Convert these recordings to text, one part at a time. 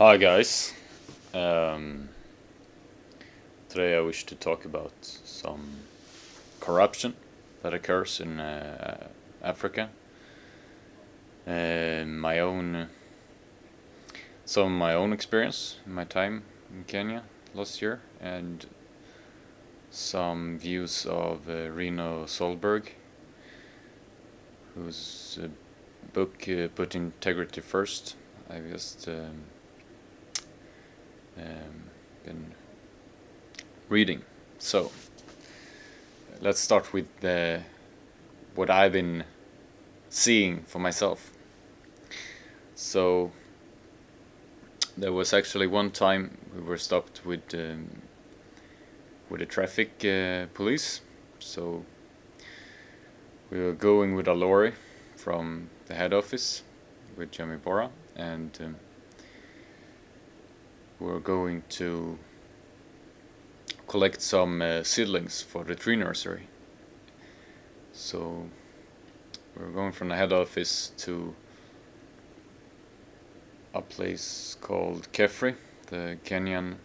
Hi guys. Um, Today I wish to talk about some corruption that occurs in Africa. My own, some of my own experience in my time in Kenya last year, and some views of Reno Solberg, whose book Put Integrity First. I've just been reading. So let's start with what I've been seeing for myself. So there was actually one time we were stopped with the traffic police. So we were going with a lorry from the head office with Jamie Bora, and we were going to collect some seedlings for the tree nursery. So we were going from the head office to a place called Kefri, the Kenyan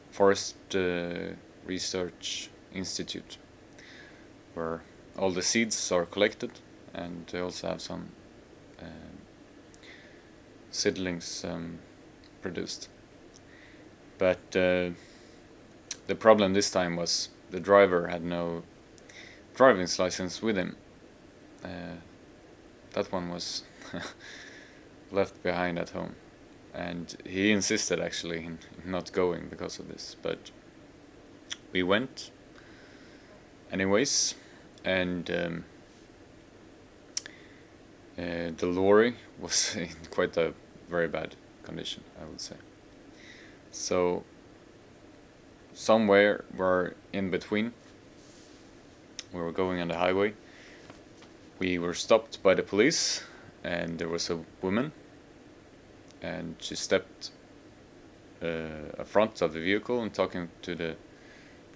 Forest Research Institute, where all the seeds are collected, and they also have some seedlings produced. But the problem this time was the driver had no driver's license with him. That one was left behind at home, and he insisted actually in not going because of this, but we went anyways. And the lorry was in quite a very bad condition, I would say. So somewhere we're in between, we were going on the highway, we were stopped by the police, and there was a woman, and she stepped front of the vehicle and talking to the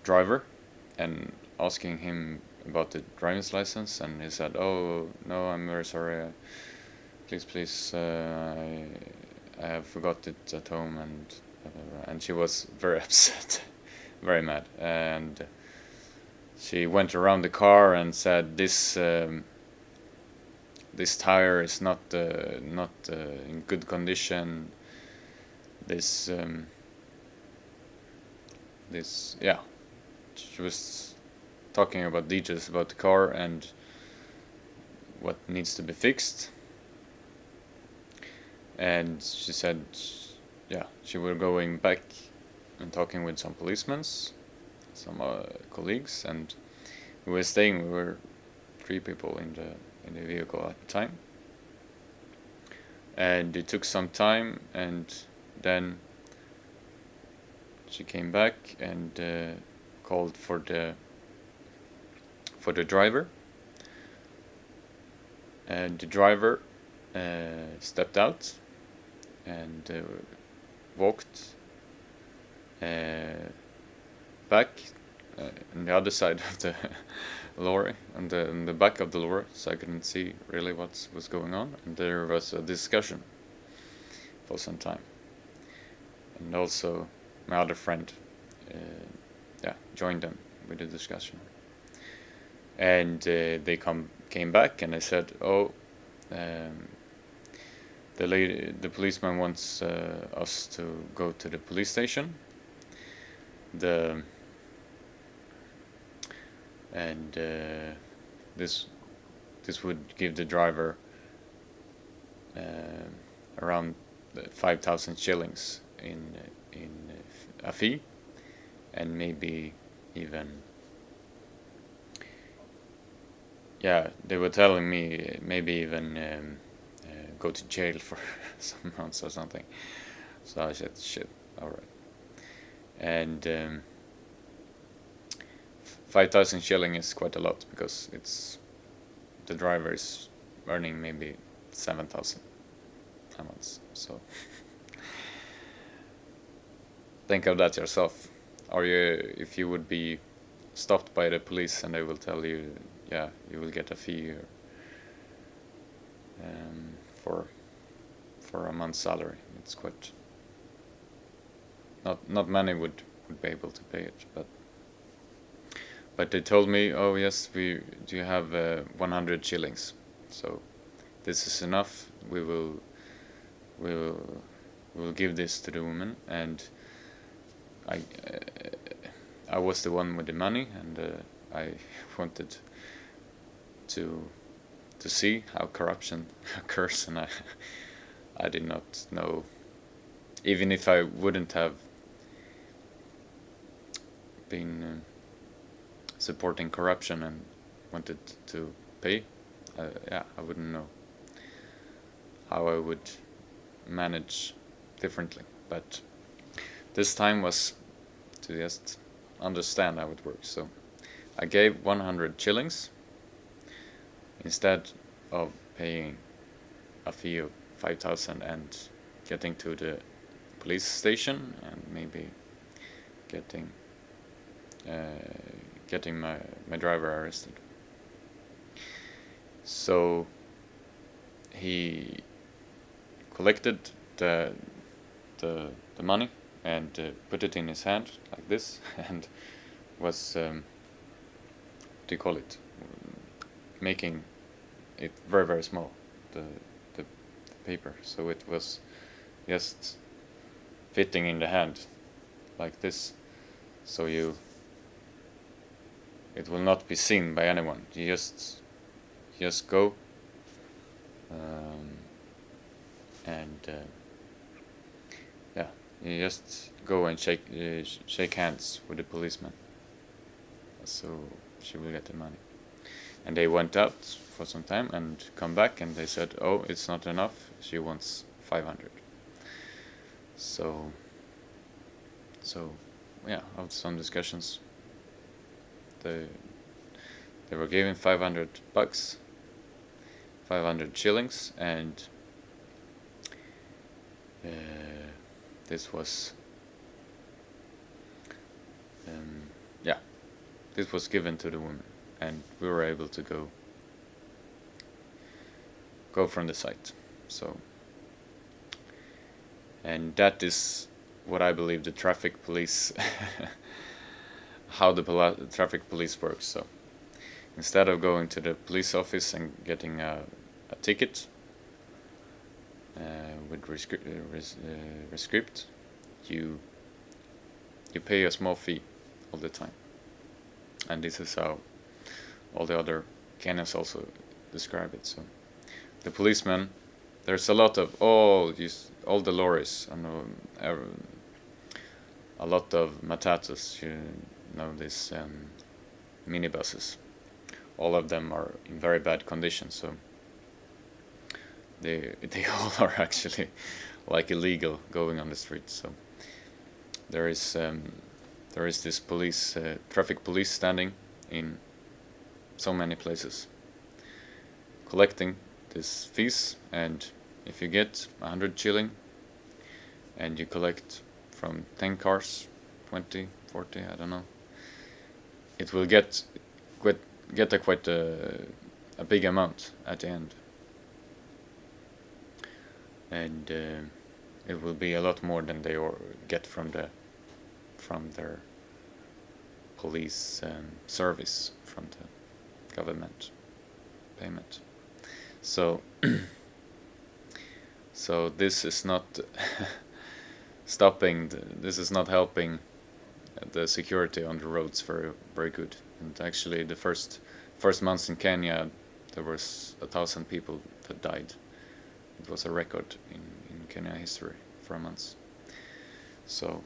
driver and asking him about the driver's license, and he said, "Oh no, I'm very sorry. Please, I have forgot it at home," and she was very upset, very mad, and she went around the car and said, "This tire is not in good condition. This yeah." She was talking about details about the car and what needs to be fixed. And she said, yeah, she were going back and talking with some policemen, some colleagues, and we were staying. We were 3 people in the vehicle at the time, and it took some time, and then she came back and called for the driver, and the driver stepped out and walked back on the other side of the lorry, on the back of the lorry, so I couldn't see really what was going on, and there was a discussion for some time, and also my other friend joined them with the discussion, and they came back, and I said, "Oh, the policeman wants us to go to the police station. This would give the driver around 5,000 shillings in a fee, and maybe even, yeah, they were telling me maybe even go to jail for some months or something." So I said, "Shit, all right." And 5,000 shilling is quite a lot, because the driver is earning maybe 7,000 a month. So think of that yourself. Or if you would be stopped by the police and they will tell you, yeah, you will get a fee for a month's salary. It's quite not many would be able to pay it, but they told me, oh yes, we do have 100 shillings, so this is enough. We will we will give this to the woman, and I I was the one with the money, and I wanted to see how corruption occurs, and I did not know. Even if I wouldn't have been supporting corruption and wanted to pay, yeah, I wouldn't know how I would manage differently. But this time was to just understand how it works. So I gave 100 shillings instead of paying a fee of 5,000 and getting to the police station and maybe getting my driver arrested. So he collected the money and put it in his hand like this, and was what do you call it, making it very, very small, the paper, so it was just fitting in the hand like this, so it will not be seen by anyone. You just go and yeah, you just go and shake hands with the policeman, so she will get the money. And they went out for some time and come back, and they said, oh, it's not enough, she wants 500. So yeah, after some discussions, they were given 500 bucks, 500 shillings, and this was yeah, this was given to the woman, and we were able to go from the site. So, and that is what I believe the traffic police how the traffic police works. So instead of going to the police office and getting a ticket with rescript, you pay a small fee all the time. And this is how all the other canons also describe it. So the policeman, there's a lot of all the lorries, and a lot of matatus, you know, these minibuses. All of them are in very bad condition, so they all are actually like illegal going on the street. So there is this traffic police standing in so many places collecting these fees, and if you get 100 shilling and you collect from 10 cars, 20, 40, I don't know, it will get a quite a big amount at the end, and it will be a lot more than they get from their police service, from the government payment. So so this is not this is not helping the security on the roads very, very good. And actually the first months in Kenya, there was 1,000 people that died. It was a record in Kenya history for months. So,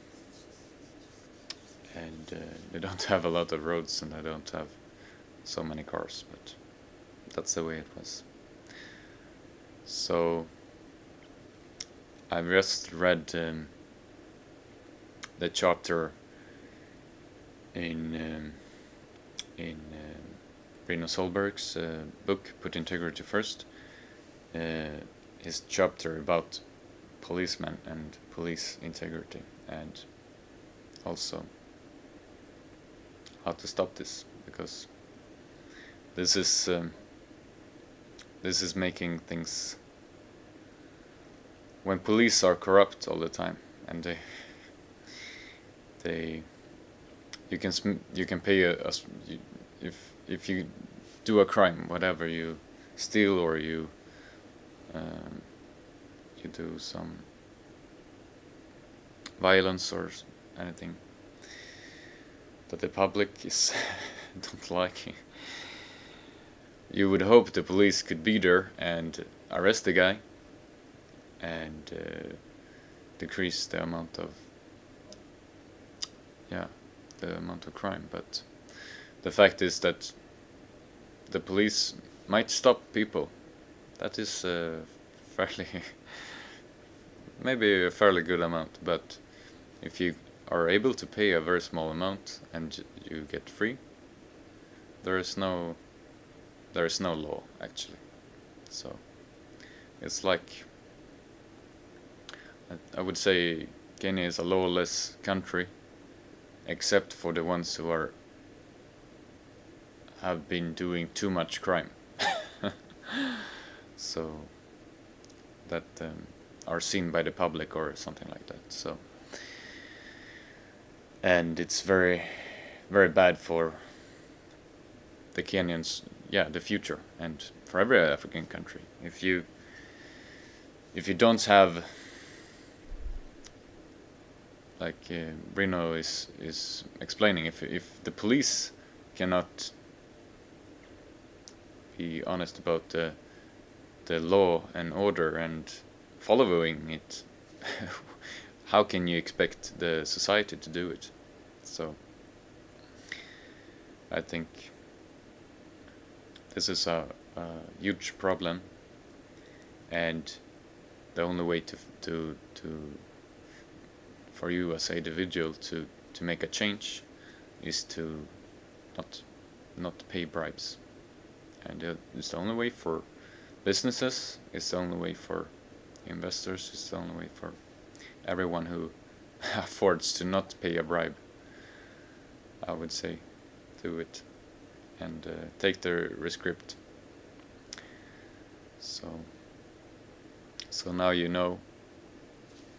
and they don't have a lot of roads, and they don't have so many cars, but that's the way it was. So I've just read the chapter in Rino Solberg's book, Put Integrity First, his chapter about policemen and police integrity, and also how to stop this, because this is making things, when police are corrupt all the time, and they you can pay if you do a crime, whatever, you steal or um, you do some violence or anything that the public is don't like. You would hope the police could be there and arrest the guy and decrease the amount of crime, but the fact is that the police might stop people. That is fairly maybe a fairly good amount, but if you are able to pay a very small amount and you get free, there is no law actually. So it's like, I would say Kenya is a lawless country, except for the ones who have been doing too much crime. So that are seen by the public or something like that. So, and it's very, very bad for the Kenyans, the future, and for every African country. If you don't have, like Bruno is explaining, if the police cannot be honest about the law and order and following it, how can you expect the society to do it? So I think this is a huge problem, and the only way to for you as an individual to make a change is to not pay bribes. And it's the only way for businesses, it's the only way for investors, it's the only way for everyone who affords to not pay a bribe, I would say, do it and take the rescript. So now you know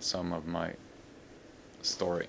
some of my story.